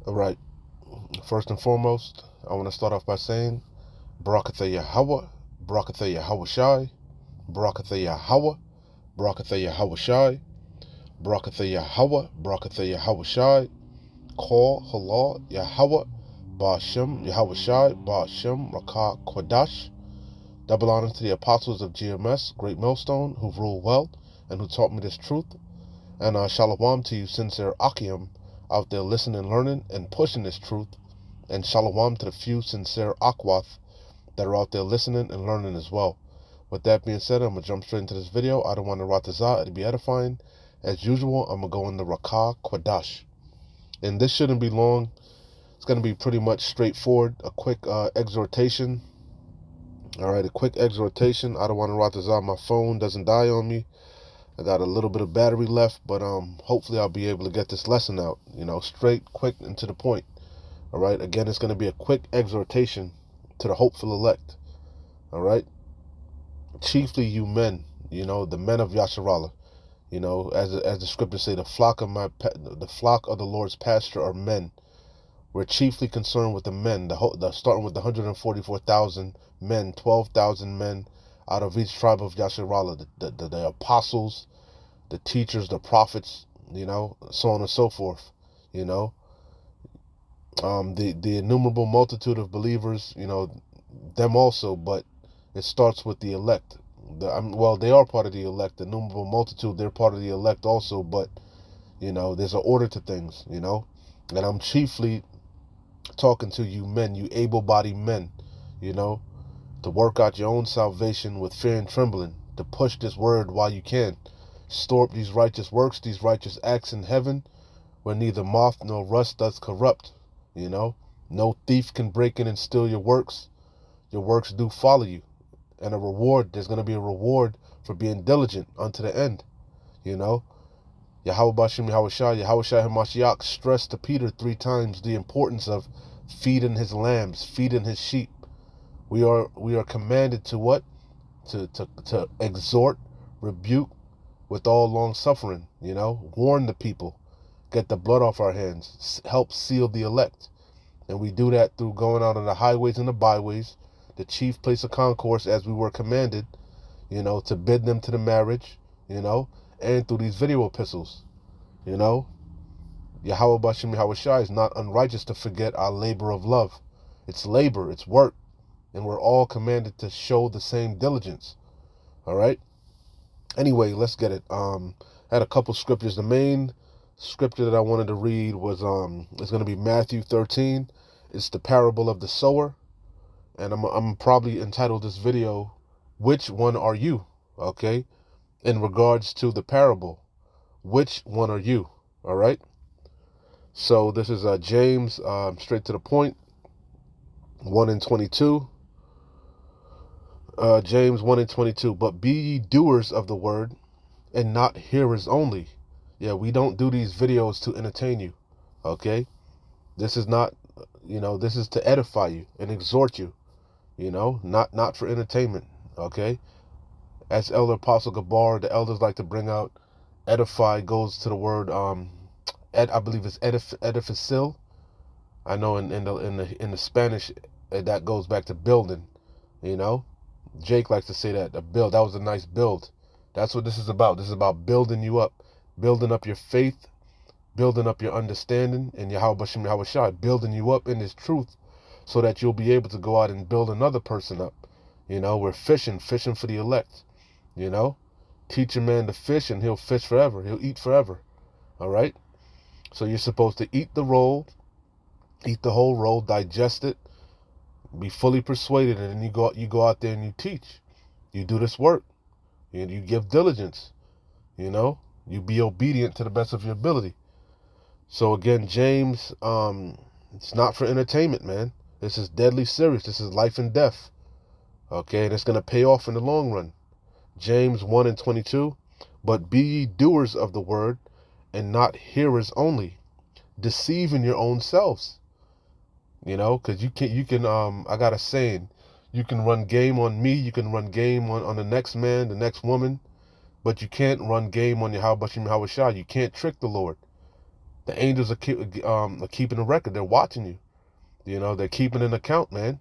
All right. First and foremost, I want to start off by saying, Barakatha Yahweh, Barakatha Yahweh Shai, Barakatha Yahweh, Barakatha Yahweh Shai, Barakatha Yahweh, Barakatha Yahweh Shai, Call Halal Yahweh, Ba'ashem Yahweh Shai, Ba'ashem Rakah Kodash. Double honor to the apostles of GMS, Great Millstone, who rule well and who taught me this truth. And shalom to you, sincere Akim, out there listening, learning, and pushing this truth. And shalom to the few sincere Akwath that are out there listening and learning as well. With that being said, I'm going to jump straight into this video. I don't want to ratazah, it'll be edifying. As usual, I'm going to go into Rakah Kodash. And this shouldn't be long. It's going to be pretty much straightforward. A quick exhortation. All right, a quick exhortation. I don't want to ratazah. My phone doesn't die on me. I got a little bit of battery left, but hopefully I'll be able to get this lesson out, straight, quick, and to the point. All right, again, it's going to be a quick exhortation to the hopeful elect. All right, chiefly you men, the men of Yasharallah. As the scriptures say, the flock of the Lord's pasture are men. We're chiefly concerned with the men, starting with the 144,000 men, 12,000 men out of each tribe of Yasharallah, the apostles, the teachers, the prophets, so on and so forth, the innumerable multitude of believers, them also, but it starts with the elect. They are part of the elect, the innumerable multitude, they're part of the elect also, but, there's an order to things, and I'm chiefly talking to you men, you able-bodied men, to work out your own salvation with fear and trembling, to push this word while you can. Store up these righteous works, these righteous acts in heaven, where neither moth nor rust does corrupt. No thief can break in and steal your works. Your works do follow you. And there's going to be a reward for being diligent unto the end. Yahweh Bashim Yahweh Shai, Yahweh Shai HaMashiach stressed to Peter 3 times the importance of feeding his lambs, feeding his sheep. We are commanded to what? To exhort, rebuke, with all long suffering, warn the people, get the blood off our hands, help seal the elect. And we do that through going out on the highways and the byways, the chief place of concourse as we were commanded, to bid them to the marriage, and through these video epistles, Yahweh Bashim Yahweh Shai is not unrighteous to forget our labor of love. It's labor, it's work, and we're all commanded to show the same diligence. All right? Anyway, let's get it. I had a couple scriptures. The main scripture that I wanted to read was it's going to be Matthew 13. It's the parable of the sower, and I'm probably entitled this video, "Which one are you?" Okay, in regards to the parable, which one are you? All right. So this is James, straight to the point, 1:22. James 1:22. But be ye doers of the word, and not hearers only. Yeah, we don't do these videos to entertain you, okay? This is not, this is to edify you and exhort you, not for entertainment, okay? As Elder Apostle Gabar, the elders like to bring out, edify goes to the word, I believe it's edificil. I know in the Spanish, that goes back to building, Jake likes to say that, that was a nice build. That's what this is about. This is about building you up, building up your faith, building up your understanding, and Yahweh Bashim Yahweh Shai, building you up in this truth so that you'll be able to go out and build another person up. We're fishing for the elect. Teach a man to fish and he'll fish forever. He'll eat forever. All right? So you're supposed to eat the whole roll, digest it, be fully persuaded, and then you go out there and you teach. You do this work. You give diligence. You be obedient to the best of your ability. So again, James, it's not for entertainment, man. This is deadly serious. This is life and death. Okay, and it's going to pay off in the long run. James 1:22. But be ye doers of the word, and not hearers only, deceiving your own selves. Because you can, I got a saying, you can run game on me, you can run game on the next man, the next woman, but you can't run game on Yahweh Bashim Yahweh Shai. You can't trick the Lord. The angels are keeping a record. They're watching you. You know, they're keeping an account, man.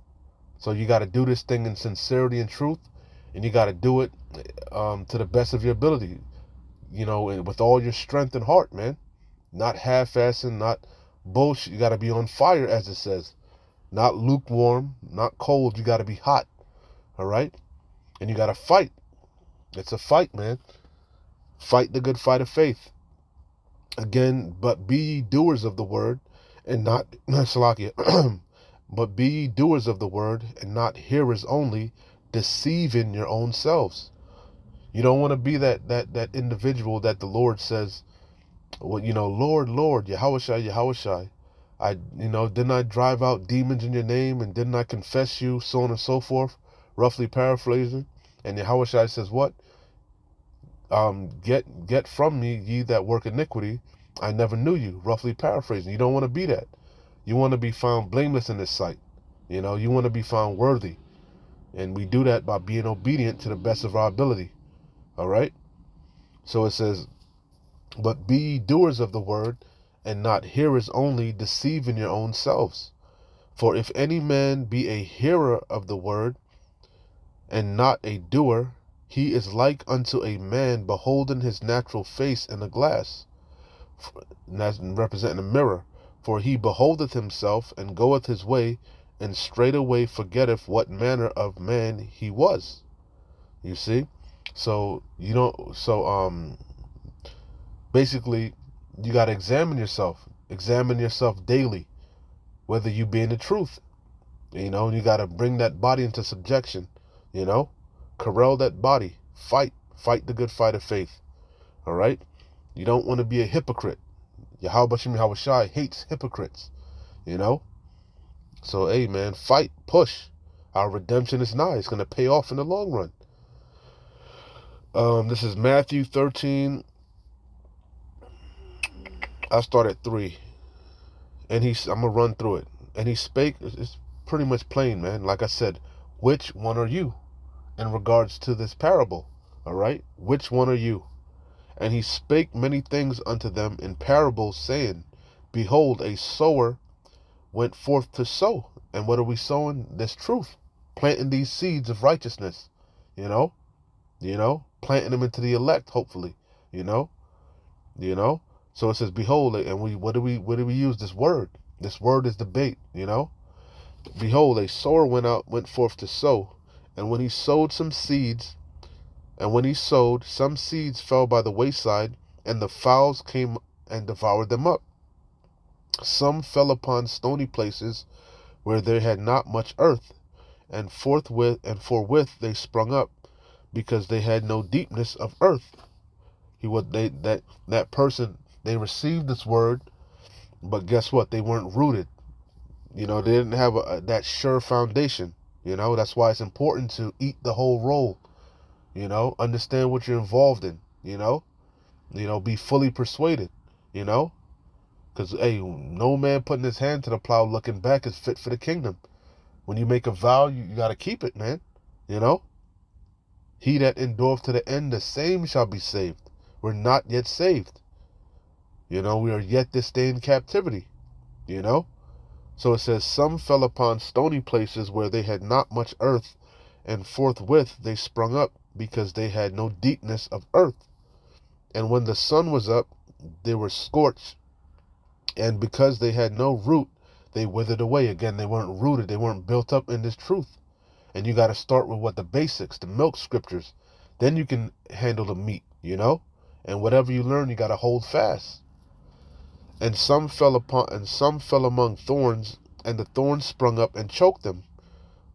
So you got to do this thing in sincerity and truth, and you got to do it to the best of your ability. You know, and with all your strength and heart, man. Not half-assing, not bullshit. You got to be on fire, as it says. Not lukewarm, not cold. You got to be hot. All right? And you got to fight. It's a fight, man. Fight the good fight of faith. Again, but be ye doers of the word and not Salakia. But be ye doers of the word and not hearers only, deceiving your own selves. You don't want to be that individual that the Lord says, well, you know, Lord, Lord, Yahushai, Yahushai. Didn't I drive out demons in your name, and didn't I confess you, so on and so forth, roughly paraphrasing. And Yahushai says what? Get from me, ye that work iniquity. I never knew you, roughly paraphrasing. You don't want to be that. You want to be found blameless in this sight. You know, you want to be found worthy. And we do that by being obedient to the best of our ability. All right? So it says, but be ye doers of the word, and not hearers only, deceiving your own selves. For if any man be a hearer of the word, and not a doer, he is like unto a man beholding his natural face in a glass. And that's representing a mirror. For he beholdeth himself, and goeth his way, and straightway forgetteth what manner of man he was. You see? So, basically, you got to examine yourself. Examine yourself daily, whether you be in the truth. You know, you got to bring that body into subjection. You know, corral that body. Fight the good fight of faith. All right? You don't want to be a hypocrite. Yahweh Shai hates hypocrites. You know? So, hey, man, fight, push. Our redemption is nigh. It's going to pay off in the long run. This is Matthew 13. I start at 3. And I'm going to run through it. And he spake, it's pretty much plain, man. Like I said, which one are you in regards to this parable? All right? Which one are you? And he spake many things unto them in parables, saying, behold, a sower went forth to sow. And what are we sowing? This truth. Planting these seeds of righteousness. You know? Planting them into the elect, hopefully. You know? So it says, behold, and what do we use? This word. This word is the bait, you know? Behold, a sower went forth to sow, and when he sowed, some seeds fell by the wayside, and the fowls came and devoured them up. Some fell upon stony places where there had not much earth, and forthwith they sprung up, because they had no deepness of earth. That person, they received this word, but guess what? They weren't rooted. You know, they didn't have that sure foundation. You know, that's why it's important to eat the whole roll. You know, understand what you're involved in. You know, be fully persuaded. You know, because hey, no man putting his hand to the plow looking back is fit for the kingdom. When you make a vow, you got to keep it, man. You know, he that endureth to the end, the same shall be saved. We're not yet saved. You know, we are yet this day in captivity. You know. So it says, some fell upon stony places where they had not much earth, and forthwith they sprung up, because they had no deepness of earth. And when the sun was up, they were scorched, and because they had no root, they withered away. Again, they weren't rooted, they weren't built up in this truth. And you got to start with the basics, the milk scriptures. Then you can handle the meat, you know? And whatever you learn, you got to hold fast. And some fell among thorns, and the thorns sprung up and choked them.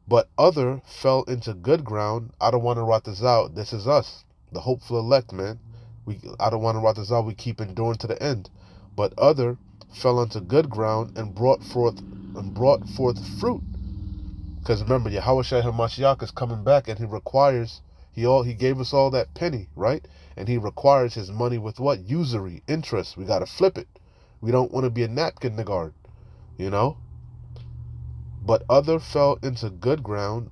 But other fell into good ground. I don't want to rot this out. This is us, the hopeful elect, man. I don't want to rot this out. We keep enduring to the end. But other fell into good ground and brought forth fruit. Because remember, Yahweh Shai HaMashiach is coming back, and he gave us all that penny, right? And he requires his money with what? Usury, interest. We got to flip it. We don't want to be a napkin in the garden, you know? But other fell into good ground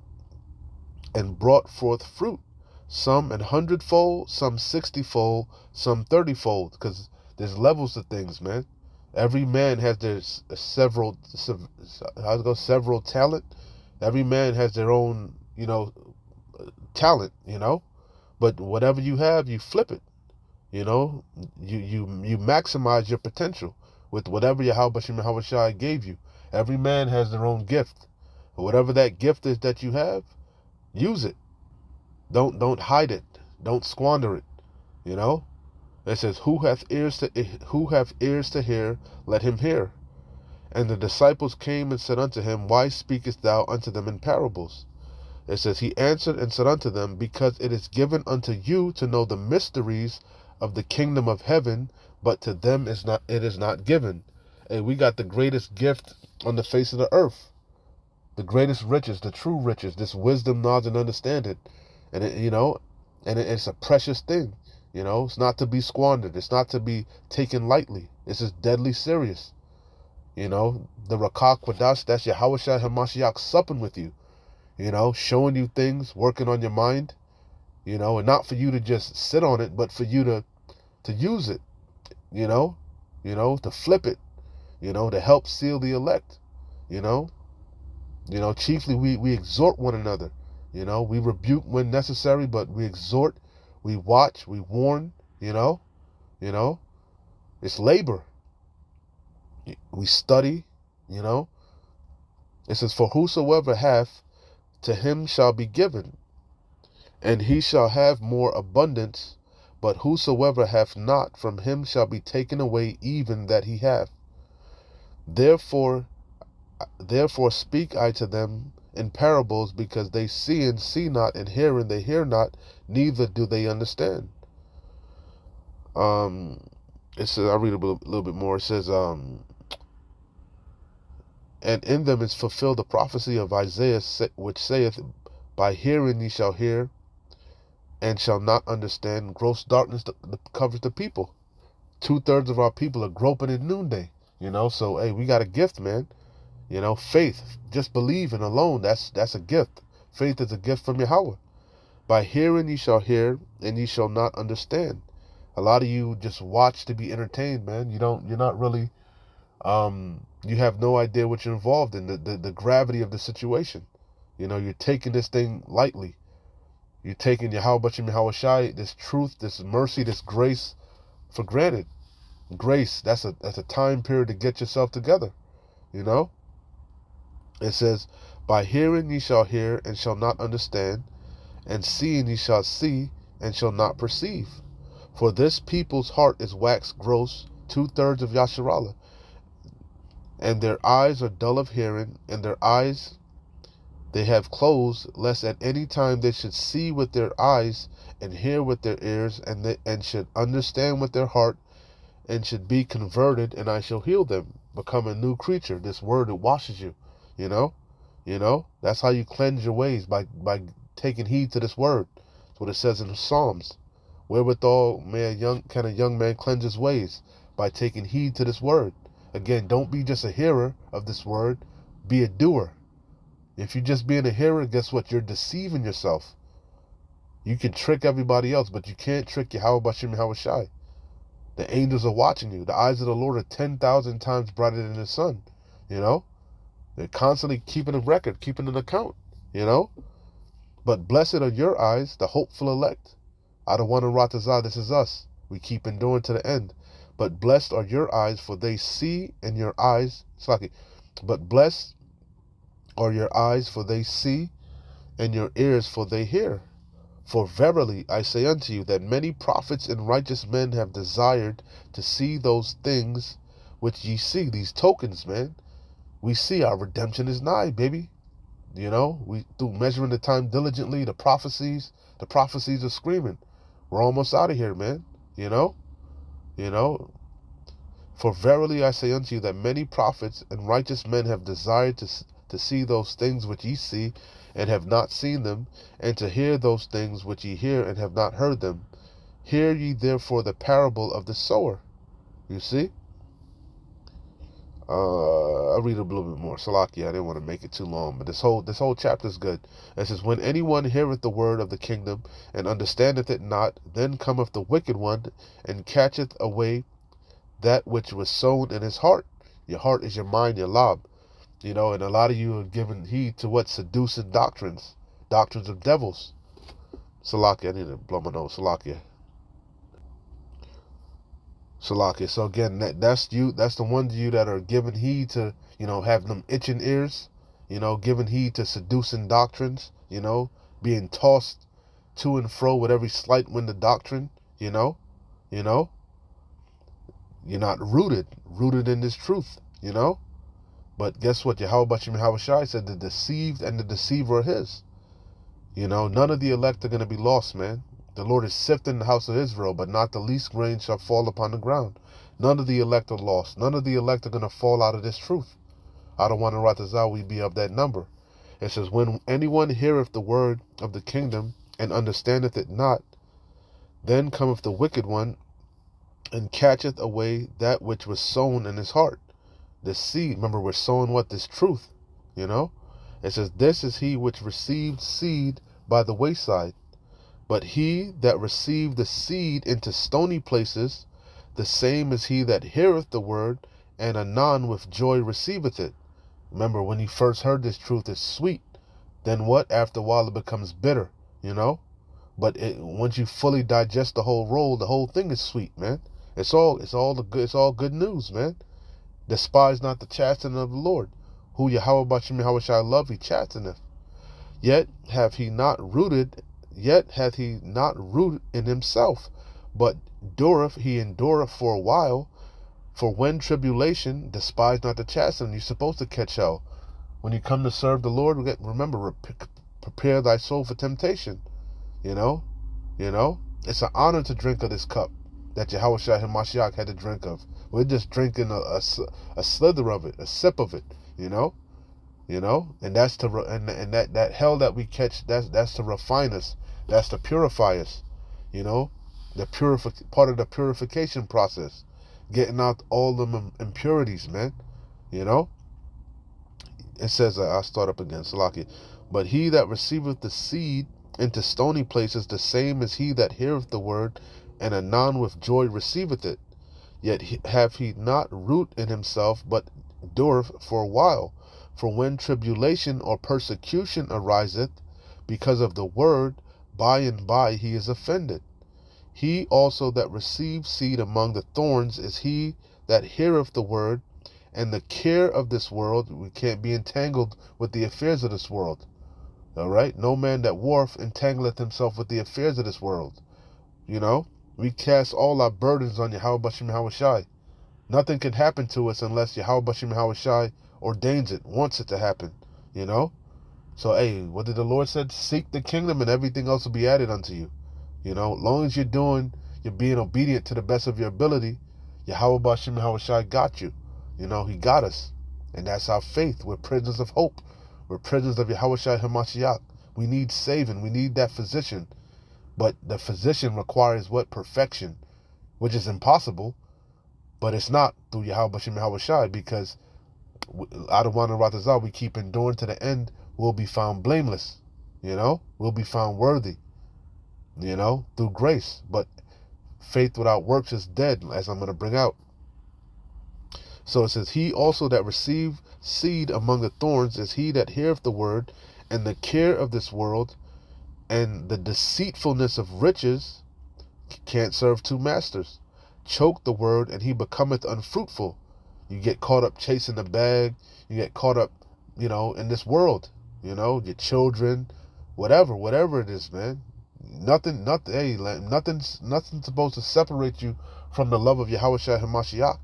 and brought forth fruit, some an 100-fold, some 60-fold, some 30-fold, because there's levels to things, man. Every man has their several talent. Every man has their own, talent, But whatever you have, you flip it, you know. You maximize your potential with whatever Yahweh Shai gave you. Every man has their own gift. Whatever that gift is that you have, use it. Don't hide it. Don't squander it. You know. It says, who hath ears to hear, let him hear. And the disciples came and said unto him, Why speakest thou unto them in parables? It says, He answered and said unto them, Because it is given unto you to know the mysteries of the kingdom of heaven, but to them it is not given. And we got the greatest gift on the face of the earth. The greatest riches, the true riches, this wisdom, knowledge, and understanding. And it's a precious thing. It's not to be squandered. It's not to be taken lightly. This is deadly serious. The Rakah Kwadash, that's Yahweh Shai HaMashiach supping with you. Showing you things, working on your mind, and not for you to just sit on it, but for you to use it, to flip it, to help seal the elect, chiefly we exhort one another, we rebuke when necessary, but we exhort, we watch, we warn, it's labor. We study, It says, For whosoever hath, to him shall be given, and he shall have more abundance. But whosoever hath not, from him shall be taken away even that he hath. Therefore speak I to them in parables, because they see and see not, and hear and they hear not, neither do they understand. It says, I'll read a little bit more. It says, and in them is fulfilled the prophecy of Isaiah, which saith, By hearing ye shall hear, and shall not understand. Gross darkness covers the people. 2/3 of our people are groping in noonday. So hey, we got a gift, man. Faith, just believing alone, that's a gift. Faith is a gift from Yahweh. By hearing ye shall hear, and ye shall not understand. A lot of you just watch to be entertained, man. You're not really, you have no idea what you're involved in, the gravity of the situation. You're taking this thing lightly. You're taking Yahweh Shai, this truth, this mercy, this grace for granted. Grace, that's a time period to get yourself together. It says, By hearing ye shall hear and shall not understand, and seeing ye shall see and shall not perceive. For this people's heart is waxed gross, 2/3 of Yasharallah. And their eyes are dull of hearing, and their eyes they have closed, lest at any time they should see with their eyes, and hear with their ears, and should understand with their heart, and should be converted, and I shall heal them. Become a new creature. This word, it washes you. That's how you cleanse your ways, by taking heed to this word. That's what it says in the Psalms. Wherewithal may a young man cleanse his ways? By taking heed to this word. Again, don't be just a hearer of this word, be a doer. If you're just being a hearer, guess what? You're deceiving yourself. You can trick everybody else, but you can't trick Yahweh Shai. The angels are watching you. The eyes of the Lord are 10,000 times brighter than the sun. They're constantly keeping a record, keeping an account. But blessed are your eyes, the hopeful elect. Adawan Ratazah, this is us. We keep enduring to the end. But blessed are your eyes, for they see, and your eyes, but blessed are your eyes, for they see, and your ears, for they hear. For verily I say unto you, that many prophets and righteous men have desired to see those things which ye see. These tokens, man. We see our redemption is nigh, baby. We through measuring the time diligently, the prophecies are screaming. We're almost out of here, man. For verily I say unto you, that many prophets and righteous men have desired to see those things which ye see, and have not seen them, and to hear those things which ye hear, and have not heard them. Hear ye therefore the parable of the sower. You see? I'll read a little bit more. Salakia, I didn't want to make it too long, but this whole chapter is good. It says, When anyone heareth the word of the kingdom, and understandeth it not, then cometh the wicked one, and catcheth away that which was sown in his heart. Your heart is your mind, your lob. And a lot of you are giving heed to what? Seducing doctrines. Doctrines of devils. Salakia, I need to blow my nose. Salakia. So again, that's you. That's the ones of you that are giving heed to, having them itching ears, giving heed to seducing doctrines, being tossed to and fro with every slight wind of doctrine, you know. You're not rooted in this truth, But guess what? Yahweh Shai said the deceived and the deceiver are his. None of the elect are going to be lost, man. The Lord is sifting the house of Israel, but not the least grain shall fall upon the ground. None of the elect are lost. None of the elect are going to fall out of this truth. I don't want to ratazah we be of that number. It says, when anyone heareth the word of the kingdom and understandeth it not, then cometh the wicked one and catcheth away that which was sown in his heart. The seed, remember we're sowing what? This truth, It says, this is he which received seed by the wayside. But he that received the seed into stony places, the same is he that heareth the word, and anon with joy receiveth it. Remember, when he first heard this truth, it's sweet. Then what? After a while, it becomes bitter, But once you fully digest the whole roll, the whole thing is sweet, man. It's all good news, man. Despise not the chastening of the Lord, who Yahweh Bashim Yahweh Shai love, he chasteneth. Yet hath he not rooted in himself, but he endureth for a while. For when tribulation, despise not the chastening. You're supposed to catch hell. When you come to serve the Lord, remember, prepare thy soul for temptation. It's an honor to drink of this cup that Yahweh Shai Hamashiach had to drink of. We're just drinking a slither of it, a sip of it, and that's and that hell that we catch, that's to refine us, that's to purify us, part of the purification process, getting out all the impurities, man. It says, I'll start up again, Salaki. But he that receiveth the seed into stony places, the same is he that heareth the word, and anon with joy receiveth it. Yet have he not root in himself, but endureth for a while. For when tribulation or persecution ariseth because of the word, by and by he is offended. He also that receives seed among the thorns is he that heareth the word, and the care of this world, we can't be entangled with the affairs of this world. All right? No man that warreth entangleth himself with the affairs of this world. We cast all our burdens on Yahweh Bashim Yahweh Shai. Nothing can happen to us unless Yahweh Bashim Yahweh Shai ordains it, wants it to happen. So, hey, what did the Lord said? Seek the kingdom and everything else will be added unto you. As long as you're being obedient to the best of your ability, Yahweh Bashim Yahweh Shai got you. He got us. And that's our faith. We're prisoners of hope. We're prisoners of Yahweh Shai Hamashiach. We need saving. We need that physician. But the physician requires what? Perfection, which is impossible. But it's not through Yahweh Bashim Yahweh Shai, because out of one Ratazah, we keep enduring to the end, we'll be found blameless. We'll be found worthy, through grace. But faith without works is dead, as I'm going to bring out. So it says, he also that received seed among the thorns is he that heareth the word, and the care of this world and the deceitfulness of riches can't serve two masters. Choke the word, and he becometh unfruitful. You get caught up chasing the bag. You get caught up, in this world. Your children, whatever it is, man. Nothing's supposed to separate you from the love of Yahweh Shai Hamashiach.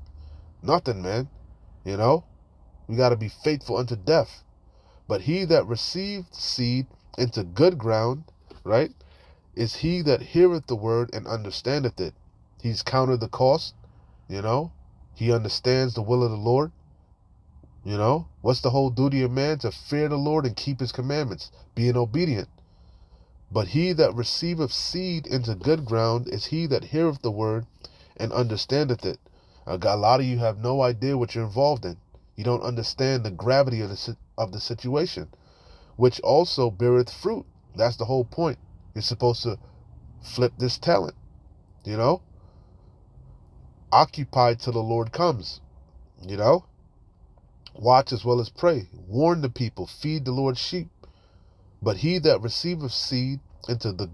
Nothing, man. We got to be faithful unto death. But he that received seed into good ground, right, is he that heareth the word and understandeth it. He's counted the cost, He understands the will of the Lord. What's the whole duty of man? To fear the Lord and keep his commandments, being obedient. But he that receiveth seed into good ground is he that heareth the word and understandeth it. A lot of you have no idea what you're involved in. You don't understand the gravity of the situation, which also beareth fruit. That's the whole point. You're supposed to flip this talent, Occupy till the Lord comes. You know? Watch as well as pray. Warn the people. Feed the Lord's sheep. But he that receiveth seed into the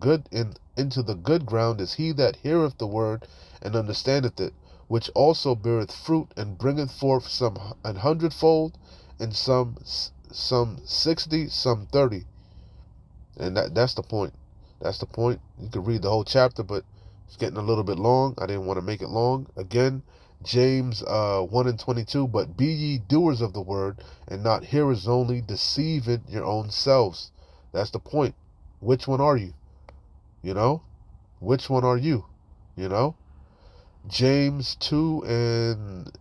good ground is he that heareth the word and understandeth it, which also beareth fruit and bringeth forth some an hundredfold, and some 60, some 30. And that's the point. That's the point. You could read the whole chapter, but it's getting a little bit long. I didn't want to make it long. Again, James 1 and 22. But be ye doers of the word, and not hearers only, deceiving your own selves. That's the point. Which one are you? You know? Which one are you? You know? James 2 and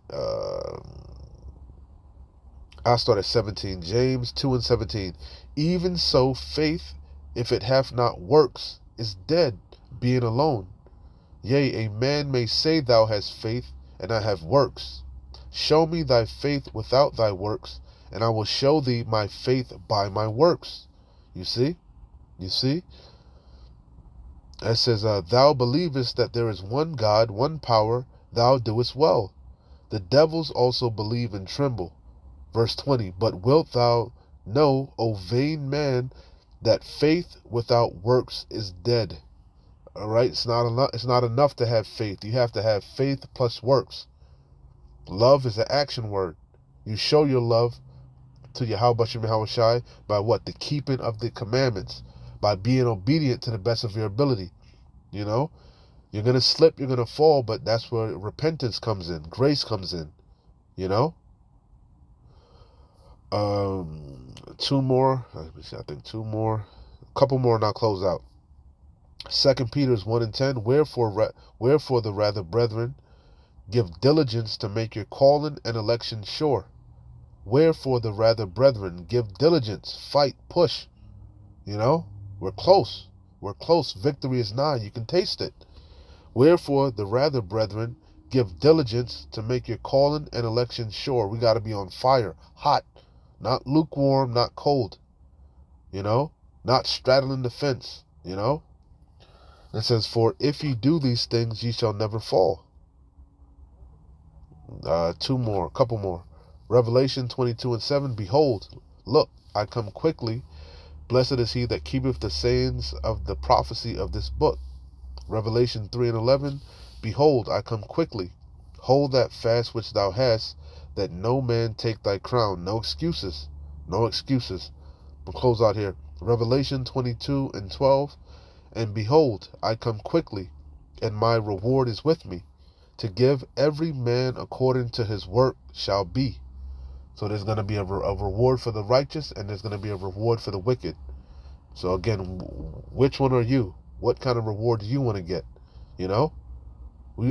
I'll start at 17. James 2 and 17. Even so, faith, if it hath not works, is dead, being alone. Yea, a man may say thou hast faith, and I have works. Show me thy faith without thy works, and I will show thee my faith by my works. You see? You see? It says, thou believest that there is one God, one power, thou doest well. The devils also believe and tremble. Verse 20, but wilt thou know, O vain man, that faith without works is dead. All right, it's not enough to have faith. You have to have faith plus works. Love is an action word. You show your love to Yahweh Shem Yahweh Shai by what? The keeping of the commandments, by being obedient to the best of your ability. You know, you're going to slip, you're going to fall, but that's where repentance comes in, grace comes in, you know. Two more, let me see, I think two more, a couple more, and I'll close out. 2 Peter 1 and 10, wherefore the rather, brethren, give diligence to make your calling and election sure. Wherefore the rather, brethren, give diligence, fight, push. You know, we're close. We're close. Victory is nigh. You can taste it. Wherefore the rather, brethren, give diligence to make your calling and election sure. We got to be on fire, hot, not lukewarm, not cold. You know, not straddling the fence. You know, it says, for if ye do these things, ye shall never fall. Two more, a couple more. Revelation 22 and 7, behold, look, I come quickly. Blessed is he that keepeth the sayings of the prophecy of this book. Revelation 3 and 11, behold, I come quickly. Hold that fast which thou hast, that no man take thy crown. No excuses. No excuses. We'll close out here. Revelation 22 and 12, and behold, I come quickly, and my reward is with me, to give every man according to his work shall be. So there's going to be a reward for the righteous, and there's going to be a reward for the wicked. So again, which one are you? What kind of reward do you want to get? You know?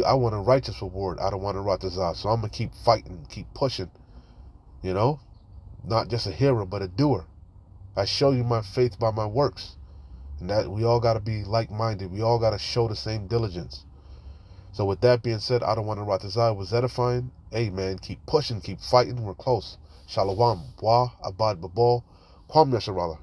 I want a righteous reward. I don't want a ratazah. So I'm going to keep fighting, keep pushing. You know? Not just a hearer, but a doer. I show you my faith by my works. And that we all got to be like-minded. We all got to show the same diligence. So with that being said, I don't want to ratazah was edifying. Hey man, keep pushing, keep fighting. We're close. Shalom. Wa abad babal. Kwam Yasharallah.